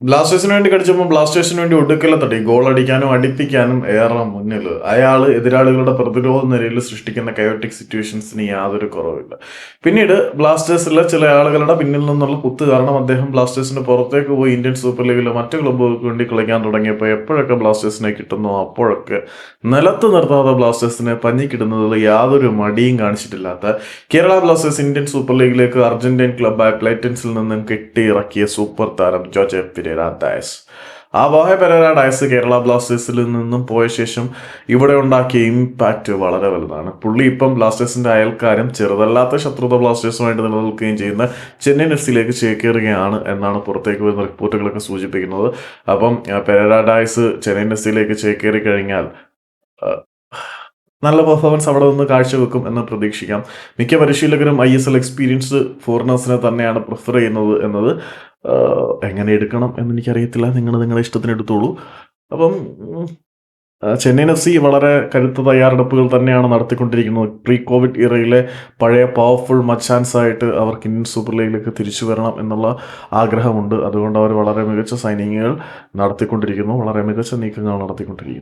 ബ്ലാസ്റ്റേഴ്സിന് വേണ്ടി കളിച്ചപ്പോൾ ബ്ലാസ്റ്റേഴ്സിന് വേണ്ടി ഒടുക്കലെ തട്ടി ഗോൾ അടിക്കാനും അടിപ്പിക്കാനും ഏറെ മുന്നിൽ അയാൾ എതിരാളികളുടെ പ്രതിരോധ നിരയിൽ സൃഷ്ടിക്കുന്ന കയോട്ടിക് സിറ്റുവേഷൻസിന് യാതൊരു കുറവില്ല. പിന്നീട് ബ്ലാസ്റ്റേഴ്സിലെ ചില ആളുകളുടെ പിന്നിൽ നിന്നുള്ള കുത്ത് കാരണം അദ്ദേഹം ബ്ലാസ്റ്റേഴ്സിന് പുറത്തേക്ക് പോയി ഇന്ത്യൻ സൂപ്പർ ലീഗിലെ മറ്റു ക്ലബ്ബുകൾക്ക് വേണ്ടി കളിക്കാൻ തുടങ്ങിയപ്പോൾ എപ്പോഴൊക്കെ ബ്ലാസ്റ്റേഴ്സിനെ കിട്ടുന്നോ അപ്പോഴൊക്കെ നിലത്ത് നിർത്താതെ ബ്ലാസ്റ്റേഴ്സിനെ പഞ്ഞിക്കിടുന്നതിൽ യാതൊരു മടിയും കാണിച്ചിട്ടില്ലാത്ത കേരള ബ്ലാസ്റ്റേഴ്സ് ഇന്ത്യൻ സൂപ്പർ ലീഗിലേക്ക് അർജന്റീൻ ക്ലബ്ബായ പ്ലേറ്റൻസിൽ നിന്നും കെട്ടിയിറക്കിയ സൂപ്പർ താരം ജോർജ് പെരേര ഡയസ്. ആ ബോഹെ പെരേര ഡയസ് കേരള ബ്ലാസ്റ്റേഴ്സിൽ നിന്നും പോയ ശേഷം ഇവിടെ ഉണ്ടാക്കിയ ഇമ്പാക്റ്റ് വളരെ വലുതാണ്. പുള്ളി ഇപ്പം ബ്ലാസ്റ്റേഴ്സിന്റെ അയൽക്കാരും ചെറുതല്ലാത്ത ശത്രുത ബ്ലാസ്റ്റേഴ്സുമായിട്ട് നിലനിൽക്കുകയും ചെയ്യുന്ന ചെന്നൈയിൻ എഫ്സിയിലേക്ക് ചേക്കേറുകയാണ് എന്നാണ് പുറത്തേക്ക് വരുന്ന റിപ്പോർട്ടുകളൊക്കെ സൂചിപ്പിക്കുന്നത്. അപ്പം പെരേര ഡയസ് ചെന്നൈയിൻ എഫ്സിയിലേക്ക് ചേക്കേറി കഴിഞ്ഞാൽ നല്ല പെർഫോമൻസ് അവിടെ നിന്ന് കാഴ്ചവെക്കും എന്ന് പ്രതീക്ഷിക്കാം. മിക്ക പരിശീലകരും ISL എക്സ്പീരിയൻസ്ഡ് ഫോറിനേഴ്സിനെ തന്നെയാണ് പ്രിഫർ ചെയ്യുന്നത് എന്നത് എങ്ങനെ എടുക്കണം എന്നെനിക്കറിയത്തില്ല. നിങ്ങളുടെ ഇഷ്ടത്തിന് എടുത്തോളൂ. അപ്പം ചെന്നൈയിൻ FC വളരെ കരുത്ത തയ്യാറെടുപ്പുകൾ തന്നെയാണ് നടത്തിക്കൊണ്ടിരിക്കുന്നത്. പ്രീ കോവിഡ് ഇറയിലെ പഴയ പവർഫുൾ മച്ചാൻസ് ആയിട്ട് അവർക്ക് ഇന്ത്യൻ സൂപ്പർ ലീഗിലേക്ക് തിരിച്ചു വരണം എന്നുള്ള ആഗ്രഹമുണ്ട്. അതുകൊണ്ട് അവർ വളരെ മികച്ച സൈനിങ്ങുകൾ നടത്തിക്കൊണ്ടിരിക്കുന്നു, വളരെ മികച്ച നീക്കങ്ങൾ നടത്തിക്കൊണ്ടിരിക്കുന്നു.